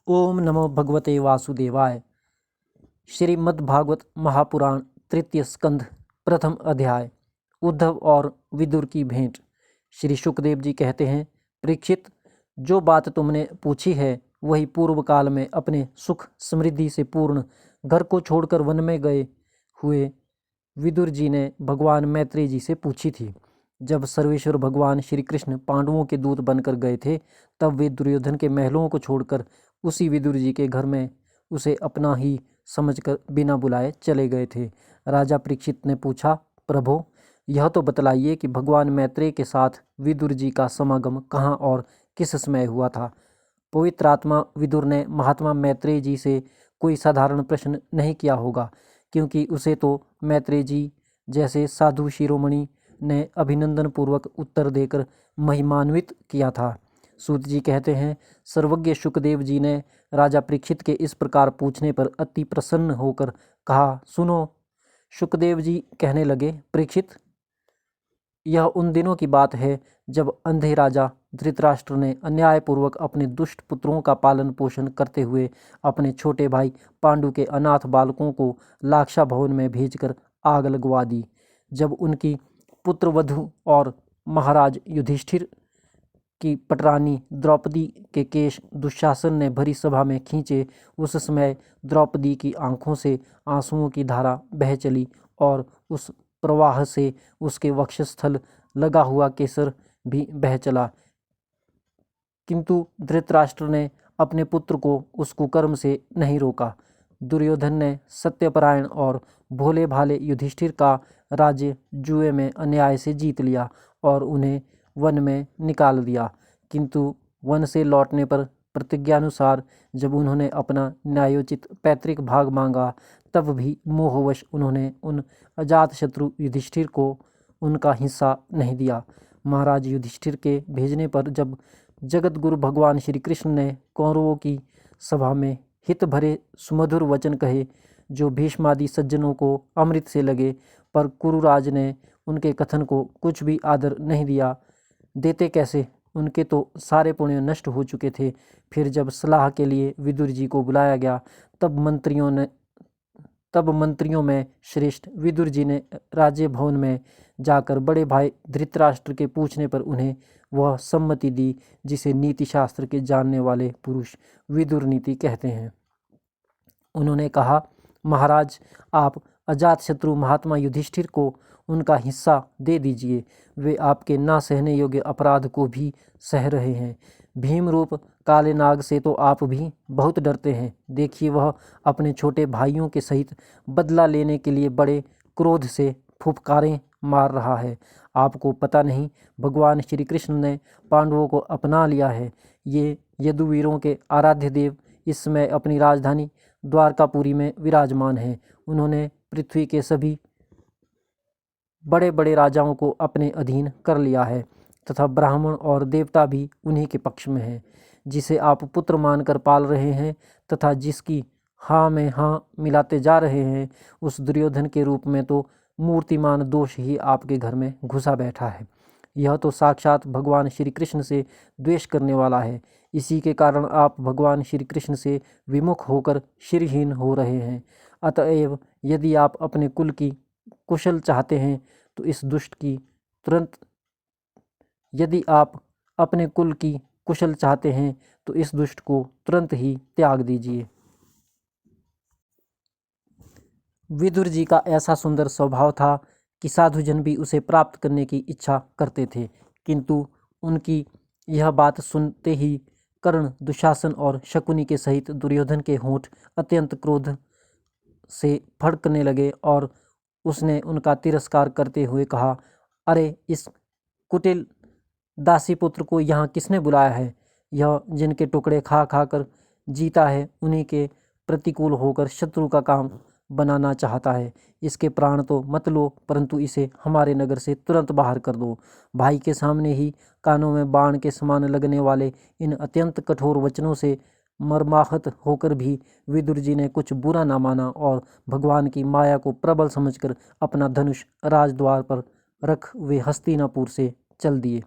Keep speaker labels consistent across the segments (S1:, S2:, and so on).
S1: ओम नमो भगवते वासुदेवाय। श्रीमद्भागवत महापुराण तृतीय स्कंध प्रथम अध्याय। उद्धव और विदुर की भेंट। श्री सुखदेव जी कहते हैं, परीक्षित, जो बात तुमने पूछी है वही पूर्व काल में अपने सुख समृद्धि से पूर्ण घर को छोड़कर वन में गए हुए विदुर जी ने भगवान मैत्रेय जी से पूछी थी। जब सर्वेश्वर भगवान श्री कृष्ण पांडवों के दूत बनकर गए थे, तब वे दुर्योधन के महलों को छोड़कर उसी विदुर जी के घर में उसे अपना ही समझकर बिना बुलाए चले गए थे। राजा परीक्षित ने पूछा, प्रभो, यह तो बतलाइए कि भगवान मैत्रेय के साथ विदुर जी का समागम कहाँ और किस समय हुआ था। पवित्र आत्मा विदुर ने महात्मा मैत्रेय जी से कोई साधारण प्रश्न नहीं किया होगा, क्योंकि उसे तो मैत्रेय जी जैसे साधु शिरोमणि ने अभिनंदन पूर्वक उत्तर देकर महिमान्वित किया था। सूत जी कहते हैं, सर्वज्ञ सुखदेव जी ने राजा परीक्षित के इस प्रकार पूछने पर अति प्रसन्न होकर कहा, सुनो। सुखदेव जी कहने लगे, परीक्षित, यह उन दिनों की बात है जब अंधे राजा धृतराष्ट्र ने अन्यायपूर्वक अपने दुष्ट पुत्रों का पालन पोषण करते हुए अपने छोटे भाई पांडु के अनाथ बालकों को लाक्षा भवन में भेजकर आग लगवा दी। जब उनकी पुत्रवधू और महाराज युधिष्ठिर की पटरानी द्रौपदी के केश दुशासन ने भरी सभा में खींचे, उस समय द्रौपदी की आंखों से आंसुओं की धारा बह चली और उस प्रवाह से उसके वक्षस्थल लगा हुआ केसर भी बह चला। किंतु धृतराष्ट्र ने अपने पुत्र को उस कुकर्म से नहीं रोका। दुर्योधन ने सत्यपरायण और भोले भाले युधिष्ठिर का राज्य जुए में अन्याय से जीत लिया और उन्हें वन में निकाल दिया। किंतु वन से लौटने पर प्रतिज्ञानुसार जब उन्होंने अपना न्यायोचित पैतृक भाग मांगा, तब भी मोहवश उन्होंने उन अजात शत्रु युधिष्ठिर को उनका हिस्सा नहीं दिया। महाराज युधिष्ठिर के भेजने पर जब जगत गुरु भगवान श्री कृष्ण ने कौरवों की सभा में हित भरे सुमधुर वचन कहे, जो भीष्मादि सज्जनों को अमृत से लगे, पर कुरुराज ने उनके कथन को कुछ भी आदर नहीं दिया। देते कैसे, उनके तो सारे पुण्य नष्ट हो चुके थे। फिर जब सलाह के लिए विदुर जी को बुलाया गया, तब मंत्रियों में श्रेष्ठ विदुर जी ने राज्य भवन में जाकर बड़े भाई धृतराष्ट्र के पूछने पर उन्हें वह सम्मति दी जिसे नीति शास्त्र के जानने वाले पुरुष विदुर नीति कहते हैं। उन्होंने कहा, महाराज, आप अजात शत्रु महात्मा युधिष्ठिर को उनका हिस्सा दे दीजिए। वे आपके ना सहने योग्य अपराध को भी सह रहे हैं। भीम रूप काले नाग से तो आप भी बहुत डरते हैं। देखिए, वह अपने छोटे भाइयों के सहित बदला लेने के लिए बड़े क्रोध से फुफकारें मार रहा है। आपको पता नहीं, भगवान श्री कृष्ण ने पांडवों को अपना लिया है। ये यदुवीरों के आराध्य देव इस समय अपनी राजधानी द्वारकापुरी में विराजमान हैं। उन्होंने पृथ्वी के सभी बड़े बड़े राजाओं को अपने अधीन कर लिया है तथा ब्राह्मण और देवता भी उन्हीं के पक्ष में हैं। जिसे आप पुत्र मानकर पाल रहे हैं तथा जिसकी हाँ में हाँ मिलाते जा रहे हैं, उस दुर्योधन के रूप में तो मूर्तिमान दोष ही आपके घर में घुसा बैठा है। यह तो साक्षात भगवान श्री कृष्ण से द्वेष करने वाला है। इसी के कारण आप भगवान श्री कृष्ण से विमुख होकर शिरहीन हो रहे हैं। अतएव यदि आप अपने कुल की कुशल चाहते हैं तो इस दुष्ट की तुरंत यदि आप अपने कुल की कुशल चाहते हैं तो इस दुष्ट को तुरंत ही त्याग दीजिए। विदुर जी का ऐसा सुंदर स्वभाव था कि साधुजन भी उसे प्राप्त करने की इच्छा करते थे, किंतु उनकी यह बात सुनते ही कर्ण, दुशासन और शकुनी के सहित दुर्योधन के होंठ अत्यंत क्रोध से फड़कने लगे और उसने उनका तिरस्कार करते हुए कहा, अरे, इस कुटिल दासी पुत्र को यहाँ किसने बुलाया है? यह जिनके टुकड़े खा खा कर जीता है, उन्हीं के प्रतिकूल होकर शत्रु का काम बनाना चाहता है। इसके प्राण तो मत लो, परंतु इसे हमारे नगर से तुरंत बाहर कर दो। भाई के सामने ही कानों में बाण के समान लगने वाले इन अत्यंत कठोर वचनों से मर्माहत होकर भी विदुर जी ने कुछ बुरा ना माना और भगवान की माया को प्रबल समझकर अपना धनुष राजद्वार पर रख वे हस्तिनापुर से चल दिए।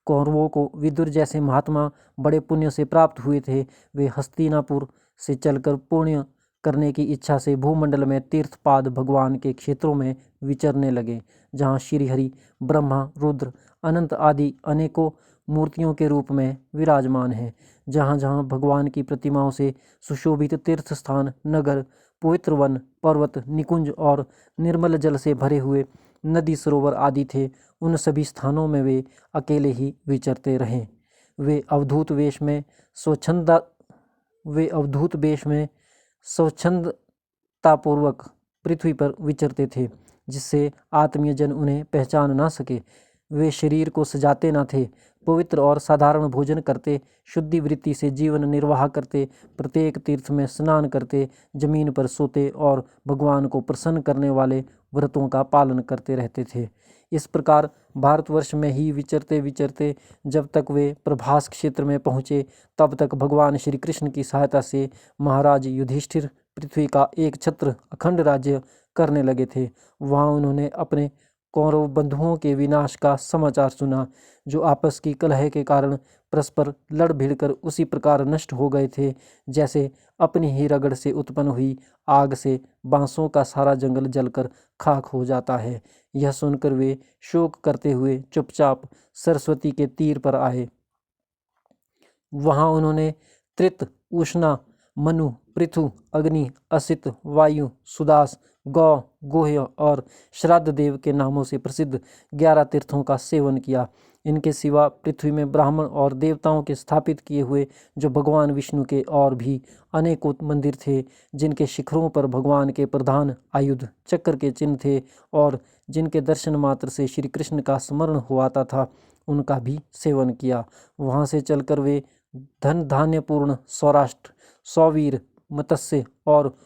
S1: कौरवों को विदुर जैसे महात्मा बड़े पुण्य से प्राप्त हुए थे, वे हस्तिनापुर से चलकर पुण्य करने की इच्छा से भूमंडल में तीर्थपाद भगवान के क्षेत्रों में विचरने लगे, जहाँ श्रीहरि, ब्रह्मा, रुद्र, अनंत आदि अनेकों मूर्तियों के रूप में विराजमान हैं। जहाँ जहाँ भगवान की प्रतिमाओं से सुशोभित तीर्थ स्थान, नगर, पवित्र वन, पर्वत, निकुंज और निर्मल जल से भरे हुए नदी, सरोवर आदि थे, उन सभी स्थानों में वे अकेले ही विचरते रहे। वे अवधूत वेश में स्वच्छंदतापूर्वक पृथ्वी पर विचरते थे, जिससे आत्मीय जन उन्हें पहचान ना सके। वे शरीर को सजाते न थे, पवित्र और साधारण भोजन करते, शुद्धि वृत्ति से जीवन निर्वाह करते, प्रत्येक तीर्थ में स्नान करते, जमीन पर सोते और भगवान को प्रसन्न करने वाले व्रतों का पालन करते रहते थे। इस प्रकार भारतवर्ष में ही विचरते विचरते जब तक वे प्रभास क्षेत्र में पहुँचे, तब तक भगवान श्री कृष्ण की सहायता से महाराज युधिष्ठिर पृथ्वी का एक छत्र अखंड राज्य करने लगे थे। वहाँ उन्होंने अपने कौरव बंधुओं के विनाश का समाचार सुना, जो आपस की कलह के कारण परस्पर लड़ भिड़कर उसी प्रकार नष्ट हो गए थे, जैसे अपनी ही रगड़ से उत्पन्न हुई आग से बांसों का सारा जंगल जलकर खाक हो जाता है। यह सुनकर वे शोक करते हुए चुपचाप सरस्वती के तीर पर आए। वहाँ उन्होंने त्रित, उष्णा, मनु, पृथु, अग्नि, असित, वायु, सुदास, गौ, गोह्य और श्राद्ध देव के नामों से प्रसिद्ध 11 तीर्थों का सेवन किया। इनके सिवा पृथ्वी में ब्राह्मण और देवताओं के स्थापित किए हुए जो भगवान विष्णु के और भी अनेकों मंदिर थे, जिनके शिखरों पर भगवान के प्रधान आयुध चक्र के चिन्ह थे और जिनके दर्शन मात्र से श्री कृष्ण का स्मरण हो आता था, उनका भी सेवन किया। वहाँ से चलकर वे धन धान्यपूर्ण सौराष्ट्र, सौवीर, मत्स्य और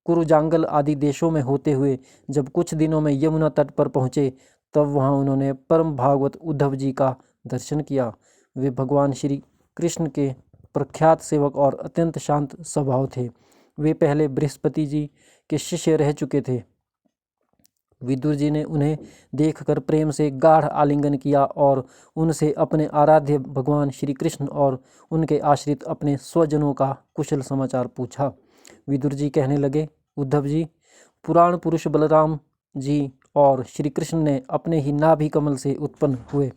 S1: कुरुजांगल आदि देशों में होते हुए जब कुछ दिनों में यमुना तट पर पहुँचे, तब वहाँ उन्होंने परम भागवत उद्धव जी का दर्शन किया। वे भगवान श्री कृष्ण के प्रख्यात सेवक और अत्यंत शांत स्वभाव थे। वे पहले बृहस्पति जी के शिष्य रह चुके थे। विदुर जी ने उन्हें देखकर प्रेम से गाढ़ आलिंगन किया और उनसे अपने आराध्य भगवान श्री कृष्ण और उनके आश्रित अपने स्वजनों का कुशल समाचार पूछा। विदुर जी कहने लगे, उद्धव जी, पुराण पुरुष बलराम जी और श्री कृष्ण ने अपने ही नाभि कमल से उत्पन्न हुए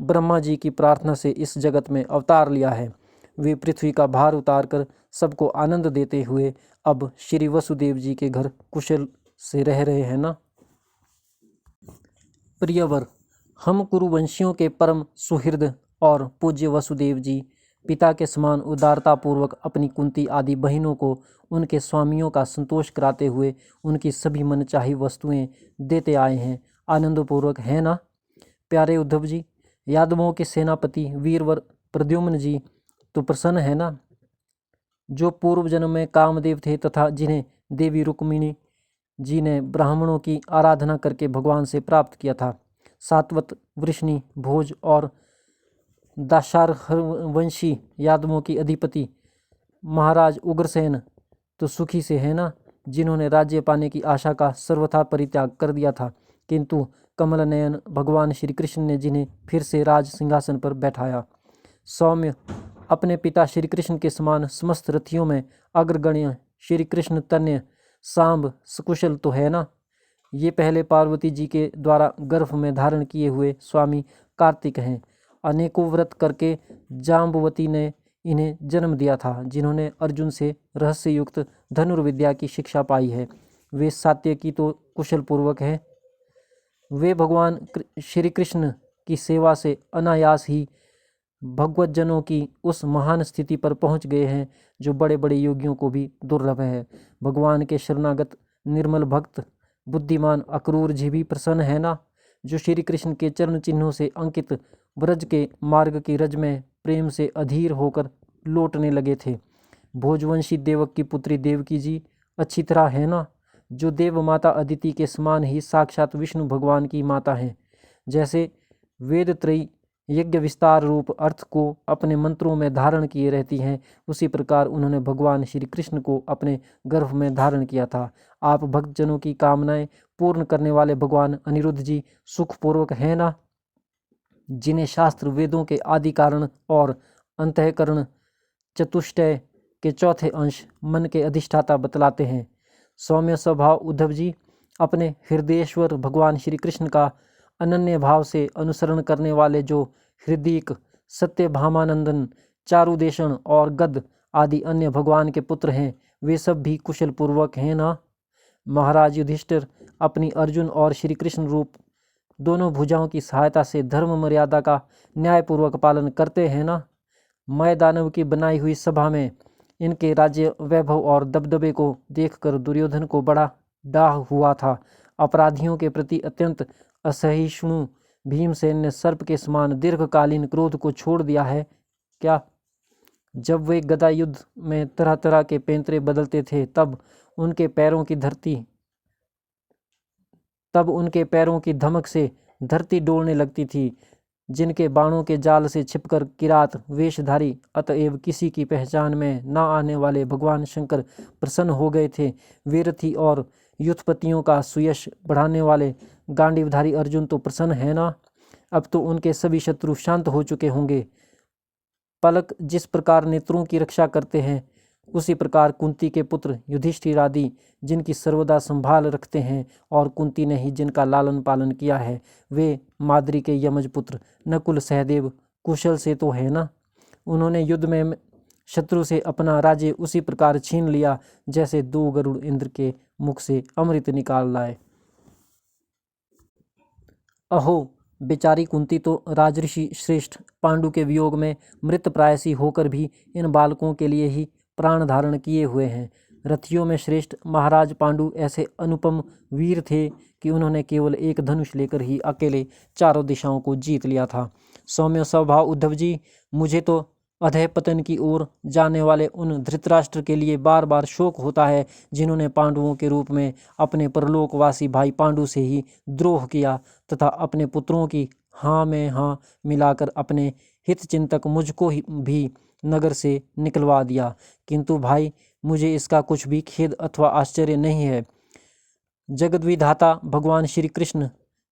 S1: ब्रह्मा जी की प्रार्थना से इस जगत में अवतार लिया है। वे पृथ्वी का भार उतारकर सबको आनंद देते हुए अब श्री वसुदेव जी के घर कुशल से रह रहे हैं ना। प्रियवर, हम कुरुवंशियों के परम सुहृद और पूज्य वसुदेव जी पिता के समान उदारतापूर्वक अपनी कुंती आदि बहनों को उनके स्वामियों का संतोष कराते हुए उनकी सभी मनचाही वस्तुएं देते आए हैं। आनंदपूर्वक है ना प्यारे उद्धव जी? यादवों के सेनापति वीरवर प्रद्युम्न जी तो प्रसन्न है ना, जो पूर्व जन्म में कामदेव थे तथा जिन्हें देवी रुक्मिणी जी ने ब्राह्मणों की आराधना करके भगवान से प्राप्त किया था। सात्वत, वृष्णि, भोज और दाशार्हवंशी यादवों की अधिपति महाराज उग्रसेन तो सुखी से है ना, जिन्होंने राज्य पाने की आशा का सर्वथा परित्याग कर दिया था, किंतु कमल नयन भगवान श्री कृष्ण ने जिन्हें फिर से राज सिंहासन पर बैठाया। सौम्य, अपने पिता श्री कृष्ण के समान समस्त रथियों में अग्रगण्य श्री कृष्ण तन्य सांब सकुशल तो है ना। ये पहले पार्वती जी के द्वारा गर्भ में धारण किए हुए स्वामी कार्तिक हैं। अनेकों व्रत करके जाम्बवती ने इन्हें जन्म दिया था, जिन्होंने अर्जुन से रहस्य युक्त धनुर्विद्या की शिक्षा पाई है। वे सात्यकी तो कुशल पूर्वक हैं। वे भगवान श्री कृष्ण की सेवा से अनायास ही भगवतजनों की उस महान स्थिति पर पहुंच गए हैं जो बड़े बड़े योगियों को भी दुर्लभ है। भगवान के शरणागत निर्मल भक्त बुद्धिमान अक्रूर जी भी प्रसन्न है ना, जो श्री कृष्ण के चरण चिन्हों से अंकित व्रज के मार्ग की रज में प्रेम से अधीर होकर लौटने लगे थे। भोजवंशी देवक की पुत्री देवकी जी अच्छी तरह है ना, जो देव माता अदिति के समान ही साक्षात विष्णु भगवान की माता हैं। जैसे वेद त्रयी यज्ञ विस्तार रूप अर्थ को अपने मंत्रों में धारण किए रहती हैं, उसी प्रकार उन्होंने भगवान श्री कृष्ण को अपने गर्भ में धारण किया था। आप भक्तजनों की कामनाएं पूर्ण करने वाले भगवान अनिरुद्ध जी सुखपूर्वक हैं ना, जिन्हें शास्त्र वेदों के आदि कारण और अंतःकरण चतुष्टय के चौथे अंश मन के अधिष्ठाता बतलाते हैं। सौम्य स्वभाव उद्धव जी अपने हृदयेश्वर भगवान श्री कृष्ण का अनन्य भाव से अनुसरण करने वाले जो हृदयिक सत्यभामानंदन, चारुदेशन और गद आदि अन्य भगवान के पुत्र हैं, वे सब भी कुशल पूर्वक हैं ना? महाराज युधिष्ठिर अपनी अर्जुन और श्री कृष्ण रूप दोनों भुजाओं की सहायता से धर्म मर्यादा का न्यायपूर्वक पालन करते हैं ना? मैं दानव की बनाई हुई सभा में इनके राज्य वैभव और दबदबे को देखकर दुर्योधन को बड़ा डाह हुआ था। अपराधियों के प्रति अत्यंत असहिष्णु भीमसेन ने सर्प के समान दीर्घकालीन क्रोध को छोड़ दिया है क्या? जब वे गदा युद्ध में तरह तरह के पैंतरे बदलते थे तब उनके पैरों की धमक से धरती डोलने लगती थी। जिनके बाणों के जाल से छिपकर किरात वेशधारी अतएव किसी की पहचान में न आने वाले भगवान शंकर प्रसन्न हो गए थे, वे रथी और युद्धपतियों का सुयश बढ़ाने वाले गांडीवधारी अर्जुन तो प्रसन्न है ना? अब तो उनके सभी शत्रु शांत हो चुके होंगे। पलक जिस प्रकार नेत्रों की रक्षा करते हैं, उसी प्रकार कुंती के पुत्र युधिष्ठिर आदि जिनकी सर्वदा संभाल रखते हैं और कुंती ने ही जिनका लालन पालन किया है, वे माद्री के यमज पुत्र नकुल सहदेव कुशल से तो है ना? उन्होंने युद्ध में शत्रु से अपना राज्य उसी प्रकार छीन लिया जैसे दो गरुड़ इंद्र के मुख से अमृत निकाल लाए। अहो, बेचारी कुंती तो राजऋषि श्रेष्ठ पांडु के वियोग में मृतप्रायसी होकर भी इन बालकों के लिए ही प्राण धारण किए हुए हैं। रथियों में श्रेष्ठ महाराज पांडु ऐसे अनुपम वीर थे कि उन्होंने केवल एक धनुष लेकर ही अकेले चारों दिशाओं को जीत लिया था। सौम्य स्वभाव उद्धव जी, मुझे तो अधः पतन की ओर जाने वाले उन धृतराष्ट्र के लिए बार बार शोक होता है जिन्होंने पांडवों के रूप में अपने परलोकवासी भाई पांडु से ही द्रोह किया तथा अपने पुत्रों की हाँ में हाँ मिलाकर अपने हित चिंतक मुझको भी नगर से निकलवा दिया। किंतु भाई, मुझे इसका कुछ भी खेद अथवा आश्चर्य नहीं है। जगद्विधाता भगवान श्री कृष्ण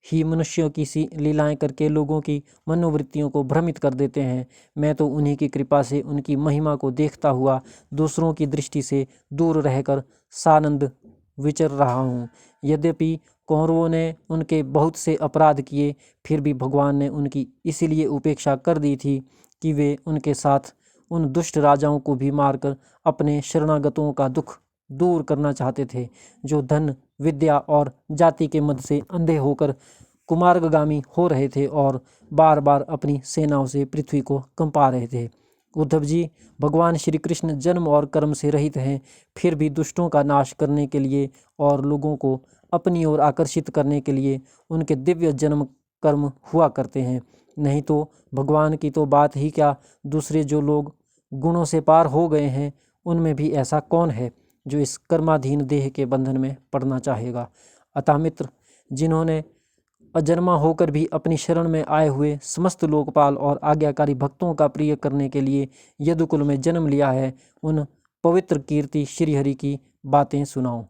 S1: ही मनुष्यों की सी लीलाएं करके लोगों की मनोवृत्तियों को भ्रमित कर देते हैं। मैं तो उन्हीं की कृपा से उनकी महिमा को देखता हुआ दूसरों की दृष्टि से दूर रहकर सानंद विचर रहा हूँ। यद्यपि कौरवों ने उनके बहुत से अपराध किए, फिर भी भगवान ने उनकी इसीलिए उपेक्षा कर दी थी कि वे उनके साथ उन दुष्ट राजाओं को भी मारकर अपने शरणागतों का दुख दूर करना चाहते थे, जो धन, विद्या और जाति के मद से अंधे होकर कुमार्गगामी हो रहे थे और बार बार अपनी सेनाओं से पृथ्वी को कंपा रहे थे। उद्धव जी, भगवान श्री कृष्ण जन्म और कर्म से रहित हैं, फिर भी दुष्टों का नाश करने के लिए और लोगों को अपनी ओर आकर्षित करने के लिए उनके दिव्य जन्म कर्म हुआ करते हैं। नहीं तो भगवान की तो बात ही क्या, दूसरे जो लोग गुणों से पार हो गए हैं, उनमें भी ऐसा कौन है जो इस कर्माधीन देह के बंधन में पड़ना चाहेगा। अतः मित्र, जिन्होंने अजन्मा होकर भी अपनी शरण में आए हुए समस्त लोकपाल और आज्ञाकारी भक्तों का प्रिय करने के लिए यदुकुल में जन्म लिया है, उन पवित्र कीर्ति श्रीहरि की बातें सुनाओ।